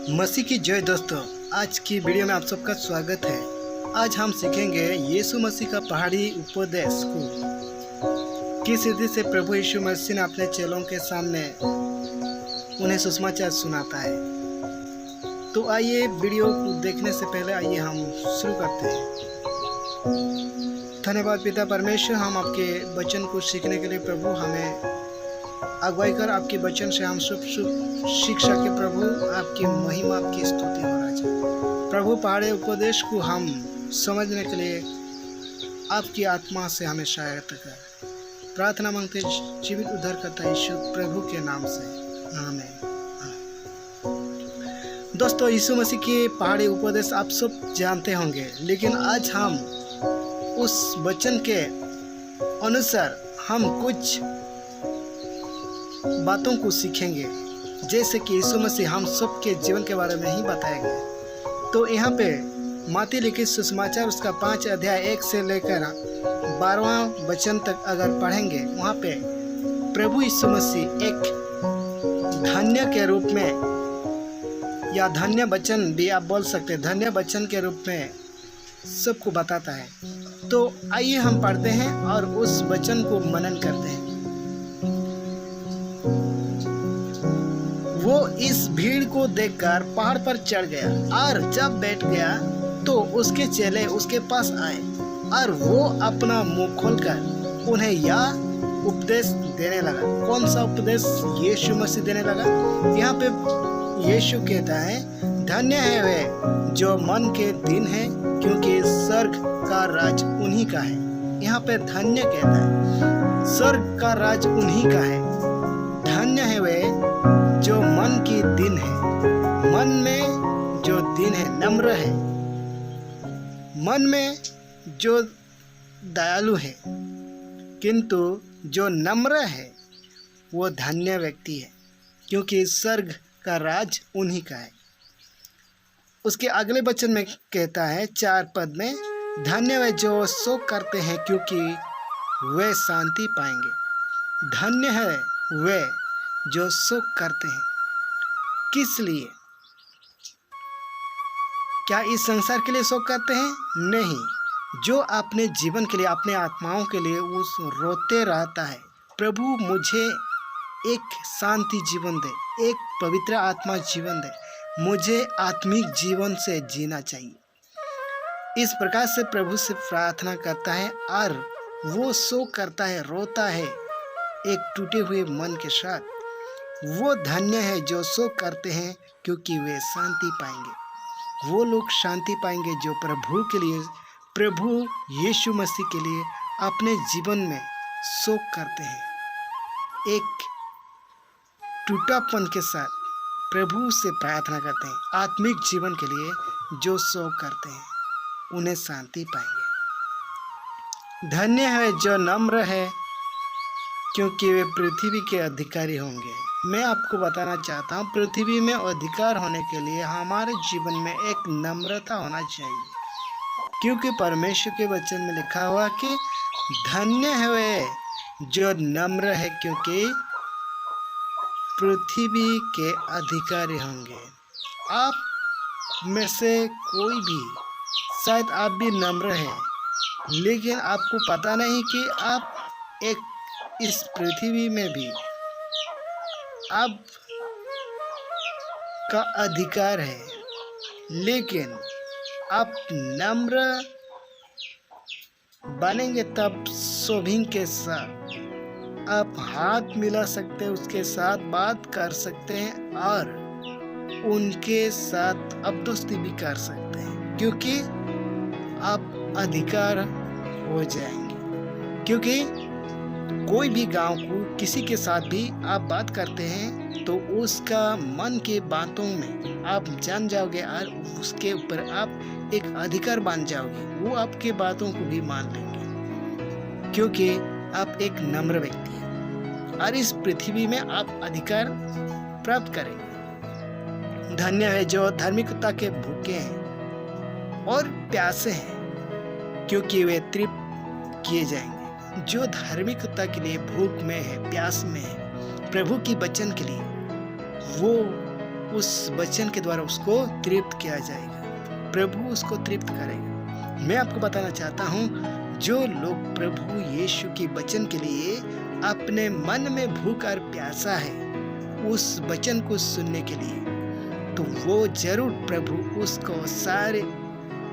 मसीह की जय दोस्तों। आज की वीडियो में आप सबका स्वागत है। आज हम सीखेंगे यीशु मसीह का पहाड़ी उपदेश को किस रीति से प्रभु यीशु मसीह ने अपने चेलों के सामने उन्हें सुसमाचार सुनाता है। तो आइए वीडियो को देखने से पहले आइए हम शुरू करते हैं। धन्यवाद पिता परमेश्वर, हम आपके वचन को सीखने के लिए प्रभु हमें अगुवाई कर। आपके वचन से हम शुभ शिक्षा के प्रभु आपकी महिमा आपकी स्तुति हो राजा। प्रभु पहाड़ी उपदेश को हम समझने के लिए आपकी आत्मा से हमें सहायता कर। प्रार्थना मांगते जीवित उद्धारकर्ता यीशु प्रभु के नाम से, आमीन। दोस्तों, यीशु मसीह के पहाड़ी उपदेश आप सब जानते होंगे, लेकिन आज हम उस वचन के अनुसार हम कुछ बातों को सीखेंगे, जैसे कि यीशु मसीह हम सब के जीवन के बारे में ही बताएंगे। तो यहाँ पे मत्ती लिखित सुसमाचार उसका 5 अध्याय 1 से लेकर 12वां वचन तक अगर पढ़ेंगे, वहाँ पे प्रभु यीशु मसीह एक धन्य के रूप में, या धन्य वचन भी आप बोल सकते हैं, धन्य वचन के रूप में सबको बताता है। तो आइए हम पढ़ते हैं और उस वचन को मनन करते हैं। वो इस भीड़ को देखकर पहाड़ पर चढ़ गया और जब बैठ गया तो उसके चेले उसके पास आए और वो अपना मुंह खोलकर उन्हें यह उपदेश देने लगा। कौन सा उपदेश यीशु मसीह देने लगा? यहाँ पे यीशु कहता है, धन्य है वे जो मन के दीन है, क्योंकि स्वर्ग का राज उन्हीं का है। यहाँ पे धन्य कहता है, स्वर्ग का राज उन्हीं का है। धन्य है वे जो मन की दीन है, मन में जो दीन है, नम्र है, मन में जो दयालु है, किंतु जो नम्र है वो धन्य व्यक्ति है, क्योंकि स्वर्ग का राज उन्हीं का है। उसके अगले वचन में कहता है 4 पद में, धन्य वे जो शोक करते हैं, क्योंकि वे शांति पाएंगे। धन्य है वे जो शोक करते हैं। किस लिए? क्या इस संसार के लिए शोक करते हैं? नहीं, जो अपने जीवन के लिए, अपने आत्माओं के लिए उस रोते रहता है, प्रभु मुझे एक शांति जीवन दे, एक पवित्र आत्मा जीवन दे, मुझे आत्मिक जीवन से जीना चाहिए। इस प्रकार से प्रभु से प्रार्थना करता है और वो शोक करता है, रोता है एक टूटे हुए मन के साथ। वो धन्य है जो शोक करते हैं, क्योंकि वे शांति पाएंगे। वो लोग शांति पाएंगे जो प्रभु के लिए, प्रभु यीशु मसीह के लिए अपने जीवन में शोक करते हैं। एक टूटापन के साथ प्रभु से प्रार्थना करते हैं। आत्मिक जीवन के लिए जो शोक करते हैं, उन्हें शांति पाएंगे। धन्य है जो नम्र है, क्योंकि वे पृथ्वी के अधिकारी होंगे। मैं आपको बताना चाहता हूँ, पृथ्वी में अधिकार होने के लिए हमारे जीवन में एक नम्रता होना चाहिए, क्योंकि परमेश्वर के वचन में लिखा हुआ कि धन्य है वे जो नम्र है, क्योंकि पृथ्वी के अधिकारी होंगे। आप में से कोई भी, शायद आप भी नम्र हैं, लेकिन आपको पता नहीं कि आप एक इस पृथ्वी में भी आप का अधिकार है, लेकिन आप नम्र बनेंगे तब सभी के साथ आप हाथ मिला सकते हैं, उसके साथ बात कर सकते हैं और उनके साथ आप दोस्ती भी कर सकते हैं, क्योंकि आप अधिकार हो जाएंगे। क्योंकि कोई भी गांव को किसी के साथ भी आप बात करते हैं तो उसका मन के बातों में आप जान जाओगे और उसके ऊपर आप एक अधिकार बांध जाओगे। वो आपके बातों को भी मान लेंगे, क्योंकि आप एक नम्र व्यक्ति हैं और इस पृथ्वी में आप अधिकार प्राप्त करेंगे। धन्य है जो धार्मिकता के भूखे हैं और प्यासे हैं, क्योंकि वे तृप्त किए जाएंगे। जो धार्मिकता के लिए भूख में है, प्यास में है, प्रभु की वचन के लिए, वो उस वचन के द्वारा उसको तृप्त किया जाएगा, प्रभु उसको तृप्त करेगा। मैं आपको बताना चाहता हूँ, जो लोग प्रभु यीशु के वचन के लिए अपने मन में भूख और प्यासा है उस वचन को सुनने के लिए, तो वो जरूर प्रभु उसको सारे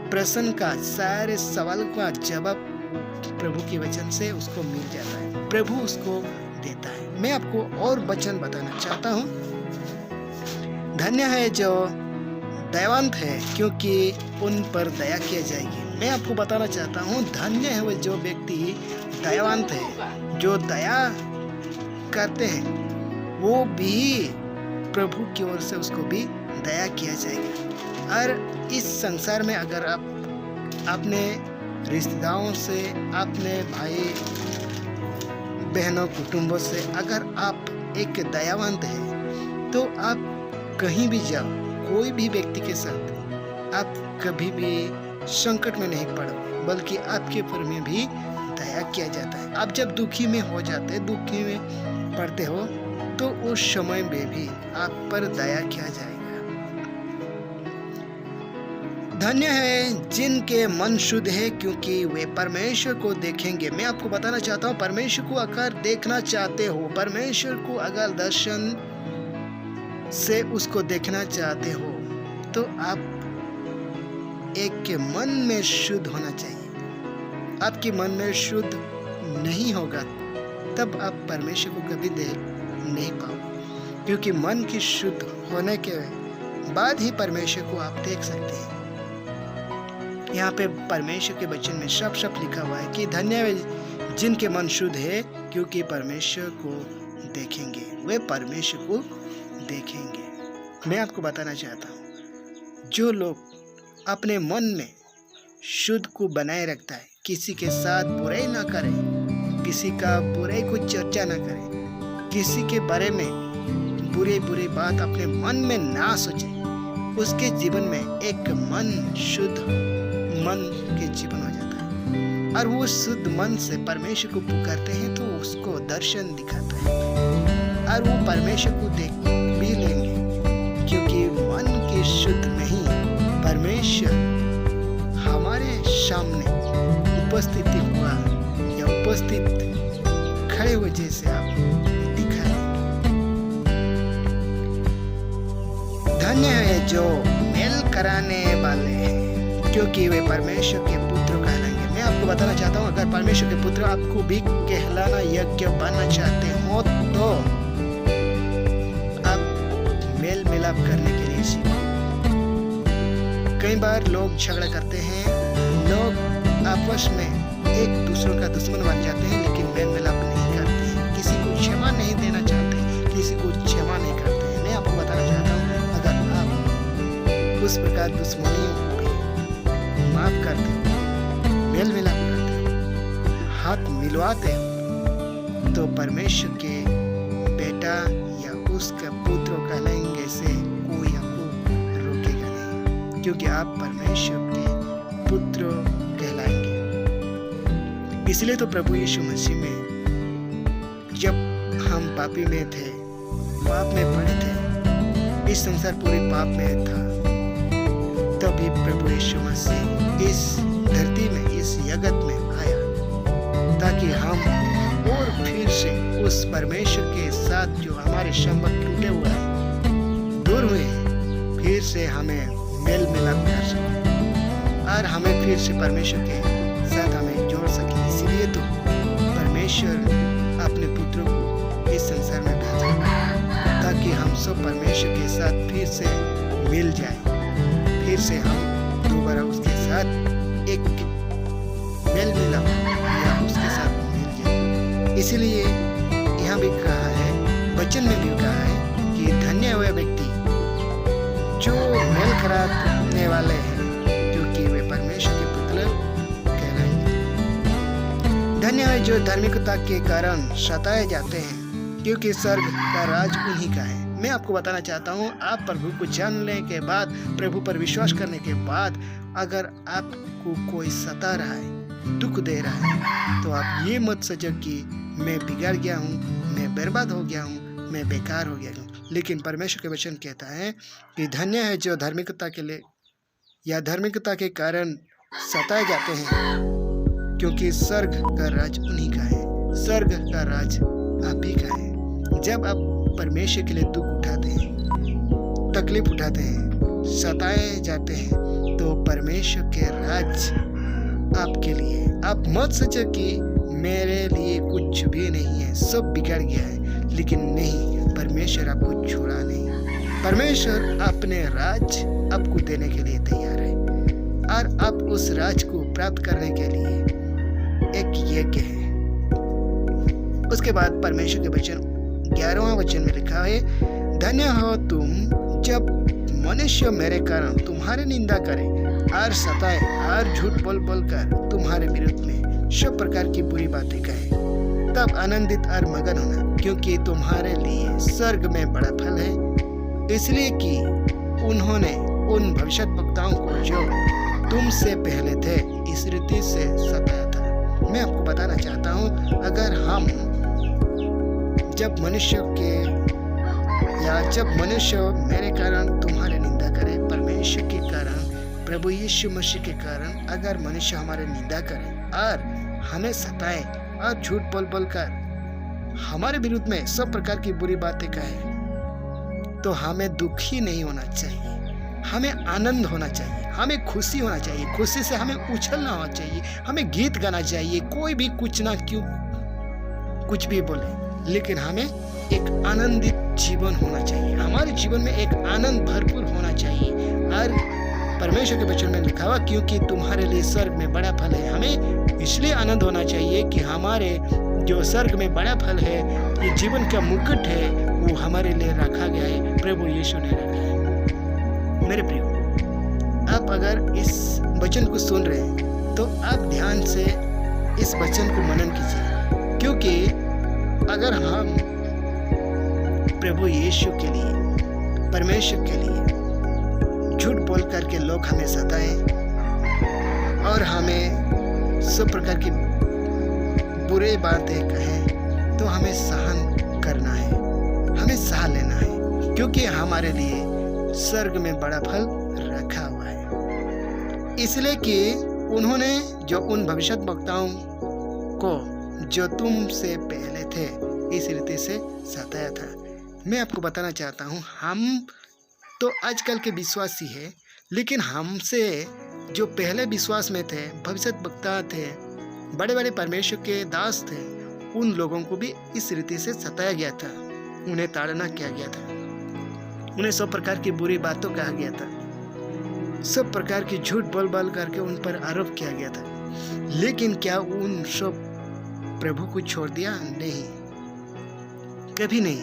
प्रश्न का, सारे सवाल का जवाब प्रभु के वचन से उसको मिल जाता है, प्रभु उसको देता है। मैं आपको और वचन बताना चाहता हूँ, धन्य है जो दयावंत है क्योंकि उन पर दया की जाएगी। मैं आपको बताना चाहता हूँ, धन्य है वो जो व्यक्ति दयावंत है, जो दया करते हैं, वो भी प्रभु की ओर से उसको भी दया किया जाएगा। और इस संसार में अगर आप अपने रिश्तेदारों से, अपने भाई बहनों, कुटुंबों से अगर आप एक दयावंत है, तो आप कहीं भी जाओ, कोई भी व्यक्ति के साथ आप कभी भी संकट में नहीं पड़ोगे, बल्कि आपके ऊपर में भी दया किया जाता है। आप जब दुखी में हो जाते, दुखी में पड़ते हो, तो उस समय में भी आप पर दया किया जाएगा। धन्य है जिनके मन शुद्ध है क्योंकि वे परमेश्वर को देखेंगे। मैं आपको बताना चाहता हूँ, परमेश्वर को अगर देखना चाहते हो, परमेश्वर को अगर दर्शन से उसको देखना चाहते हो, तो आप एक के मन में शुद्ध होना चाहिए। आपके मन में शुद्ध नहीं होगा तब आप परमेश्वर को कभी देख नहीं पाओगे, क्योंकि मन की शुद्ध होने के बाद ही परमेश्वर को आप देख सकते हैं। यहाँ पे परमेश्वर के वचन में सब लिखा हुआ है कि धन्य है जिनके मन शुद्ध है क्योंकि परमेश्वर को देखेंगे, वे परमेश्वर को देखेंगे। मैं आपको बताना चाहता हूँ, जो लोग अपने मन में शुद्ध को बनाए रखता है, किसी के साथ बुराई ना करे, किसी का बुराई को चर्चा ना करे, किसी के बारे में बुरी बात अपने मन में ना सोचे, उसके जीवन में एक मन शुद्ध मन के जीवन हो जाता है। और वो शुद्ध मन से परमेश्वर को पुकारते हैं तो उसको दर्शन दिखाता है, और वो परमेश्वर को देख भी लेंगे, क्योंकि मन के शुद्ध में ही परमेश्वर हमारे सामने उपस्थित हुआ या उपस्थित खड़े हुए जैसे आप दिखाए। धन्य है जो मेल कराने वाले हैं क्योंकि वे परमेश्वर के पुत्र कहलाएंगे। मैं आपको बताना चाहता हूँ, अगर परमेश्वर के पुत्र आपको भी कहलाना योग्य बनना चाहते हो, तो आप मेल मिलाप करने के लिए सीखो। कई बार लोग झगड़ा करते हैं, लोग आपस में एक दूसरों का दुश्मन बन जाते हैं, लेकिन मेल मिलाप नहीं करते हैं, किसी को क्षमा नहीं देना चाहते, किसी को क्षमा नहीं करते हैं। मैं आपको बताना चाहता हूँ, अगर आप उस प्रकार दुश्मनी माफ करते हो, मेल मिलाप करते हो, हाथ मिलवाते हो, तो परमेश्वर के बेटा या उसका पुत्र कहलाएंगे से कोई आपको रोकेगा नहीं, क्योंकि आप परमेश्वर के पुत्र कहलाएंगे। इसलिए तो प्रभु यीशु मसीह में जब हम पापी में थे, पाप में पड़े थे, इस संसार पूरे पाप में था, तभी प्रभु यीशु मसीह इस धरती में, इस जगत में आया, ताकि हम और फिर से उस परमेश्वर के साथ जो हमारे संबंध टूटे हुए हैं, दूर हुए, फिर से हमें मेल मिलाप कर सके और हमें फिर से परमेश्वर के साथ हमें जोड़ सके। इसलिए तो परमेश्वर अपने पुत्रों को इस संसार में भेजा, ताकि हम सब परमेश्वर के साथ फिर से मिल जाए, फिर से हम दोबारा उसके साथ एक मेल मिलाप या उसके साथ मिल जाए। इसलिए यहाँ भी कहा है, वचन में भी कहा है कि धन्य हुए व्यक्ति जो मेल कराने वाले हैं, क्योंकि वे परमेश्वर के पुत्र कहलाएंगे। धन्य है जो धार्मिकता के कारण सताए जाते हैं, क्योंकि स्वर्ग का राज उन्हीं का है। मैं आपको बताना चाहता हूँ, आप प्रभु को जानने के बाद, प्रभु पर विश्वास करने के बाद, अगर आपको कोई सता रहा है, दुख दे रहा है, तो आप ये मत सोचो कि मैं बिगड़ गया हूँ, मैं बर्बाद हो गया हूँ, मैं बेकार हो गया हूँ। लेकिन परमेश्वर के वचन कहता है कि धन्य है जो धार्मिकता के लिए या धार्मिकता के कारण सताए जाते हैं, क्योंकि स्वर्ग का राज उन्हीं का है। स्वर्ग का राज आप ही का है। जब आप परमेश्वर के लिए दुख उठाते हैं, तकलीफ उठाते हैं, सताए जाते हैं, तो परमेश्वर के राज आपके लिए। आप मत सोचो कि मेरे लिए कुछ भी नहीं है, सब बिगड़ गया है, लेकिन नहीं, परमेश्वर आपको छोड़ा नहीं। परमेश्वर अपने राज आपको देने के लिए तैयार है, और आप उस राज को प्राप्त करने के लिए एक यज्ञ है। उसके बाद परमेश्वर के वचन 11वां वचन में लिखा है, धन्य हो तुम जब मनुष्य मेरे कारण तुम्हारी निंदा करे और सताए और झूठ बोल बोल कर तुम्हारे विरुद्ध में सब प्रकार की बुरी बातें कहे, तब आनंदित और मगन होना, क्योंकि तुम्हारे लिए स्वर्ग में बड़ा फल है। इसलिए कि उन्होंने उन भविष्यद्वक्ताओं को जो तुमसे पहले थे इस रीति से सताया था। मैं आपको बताना चाहता हूँ, अगर हम जब मनुष्य मेरे कारण तुम्हारे निंदा करे, परमेश्वर के कारण, प्रभु यीशु मसीह के कारण, अगर मनुष्य हमारे निंदा करे और हमें सताए और झूठ बोल बोल कर हमारे विरुद्ध में सब प्रकार की बुरी बातें कहे, तो हमें दुखी नहीं होना चाहिए, हमें आनंद होना चाहिए, हमें खुशी होना चाहिए। खुशी से हमें उछलना होना चाहिए, हमें गीत गाना चाहिए। कोई भी कुछ ना क्यों कुछ भी बोले, लेकिन हमें एक आनंदित जीवन होना चाहिए। हमारे जीवन में एक आनंद भरपूर होना चाहिए। और परमेश्वर के वचन में लिखा हुआ, क्योंकि तुम्हारे लिए स्वर्ग में बड़ा फल है। हमें इसलिए आनंद होना चाहिए कि हमारे जो स्वर्ग में बड़ा फल है, ये जीवन का मुकुट है, वो हमारे लिए रखा गया है, प्रभु यीशु ने रखा है। मेरे प्रियो, आप अगर इस वचन को सुन रहे हैं तो आप ध्यान से इस वचन को मनन कीजिए, क्योंकि अगर हम प्रभु यीशु के लिए, परमेश्वर के लिए झूठ बोल करके लोग हमें सताएं और हमें सब प्रकार की बुरे बातें कहें, तो हमें सहन करना है, हमें सह लेना है, क्योंकि हमारे लिए स्वर्ग में बड़ा फल रखा हुआ है। इसलिए कि उन्होंने जो उन भविष्यद्वक्ताओं को जो तुमसे पहले थे इस रीति से सताया था। मैं आपको बताना चाहता हूँ, हम तो आजकल के विश्वासी है, लेकिन हमसे जो पहले विश्वास में थे, भविष्यद्वक्ता थे, बड़े बड़े परमेश्वर के दास थे, उन लोगों को भी इस रीति से सताया गया था, उन्हें ताड़ना किया गया था, उन्हें सब प्रकार की बुरी बातों कहा गया था, सब प्रकार की झूठ बोल बोल करके उन पर आरोप किया गया था। लेकिन क्या उन सब प्रभु को छोड़ दिया? नहीं, कभी नहीं।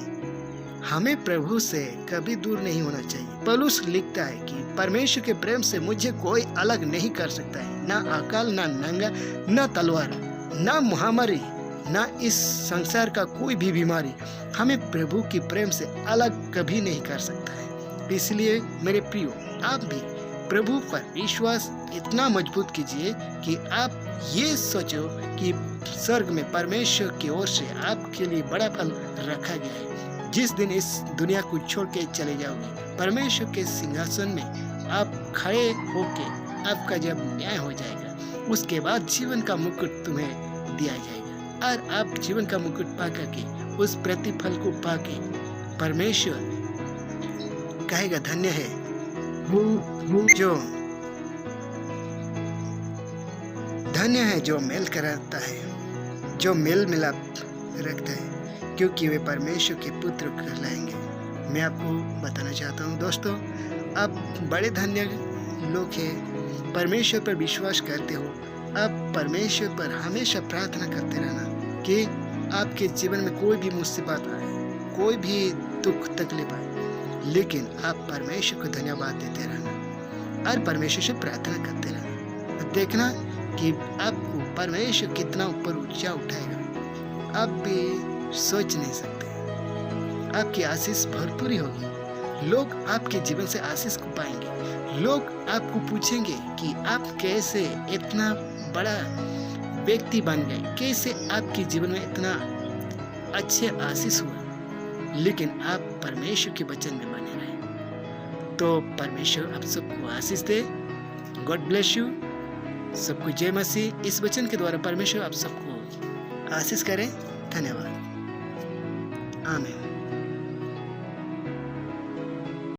हमें प्रभु से कभी दूर नहीं होना चाहिए। पौलुस लिखता है कि परमेश्वर के प्रेम से मुझे कोई अलग नहीं कर सकता है, ना अकाल, ना नंगा, ना तलवार, ना महामारी, ना इस संसार का कोई भी बीमारी हमें प्रभु की प्रेम से अलग कभी नहीं कर सकता है। इसलिए मेरे प्रियो, आप भी प्रभु पर विश्वास इतना मजबूत कीजिए कि आप ये सोचो कि स्वर्ग में परमेश्वर की ओर से आपके लिए बड़ा फल रखा गया है। जिस दिन इस दुनिया को छोड़ के चले जाओगे, परमेश्वर के सिंहासन में आप खड़े होके आपका जब न्याय हो जाएगा, उसके बाद जीवन का मुकुट तुम्हें दिया जाएगा, और आप जीवन का मुकुट पा करके उस प्रतिफल को पाके परमेश्वर कहेगा, धन्य है जो मेल कराता है, जो मेल मिलाप रखता है, क्योंकि वे परमेश्वर के पुत्र कहलाएंगे। मैं आपको बताना चाहता हूँ दोस्तों, आप बड़े धन्य लोग हैं, परमेश्वर पर विश्वास करते हो। आप परमेश्वर पर हमेशा प्रार्थना करते रहना कि आपके जीवन में कोई भी मुसीबत आए, कोई भी दुख तकलीफ आए, लेकिन आप परमेश्वर को धन्यवाद देते रहना और परमेश्वर से प्रार्थना करते रहना। देखना कि आपको परमेश्वर कितना ऊपर ऊंचा उठाएगा, आप भी सोच नहीं सकते। आपकी आशीष भरपूरी होगी, लोग आपके जीवन से आशीष को पाएंगे। लोग आपको पूछेंगे कि आप कैसे इतना बड़ा व्यक्ति बन गए, कैसे आपके जीवन में इतना अच्छे आशीष हुआ। लेकिन आप परमेश्वर के वचन में बने रहें। तो परमेश्वर आप सबको आशीष दे। God bless you. सबको जय मसीह। इस वचन के द्वारा परमेश्वर आप सबको आशीष करें। धन्यवाद। आमीन।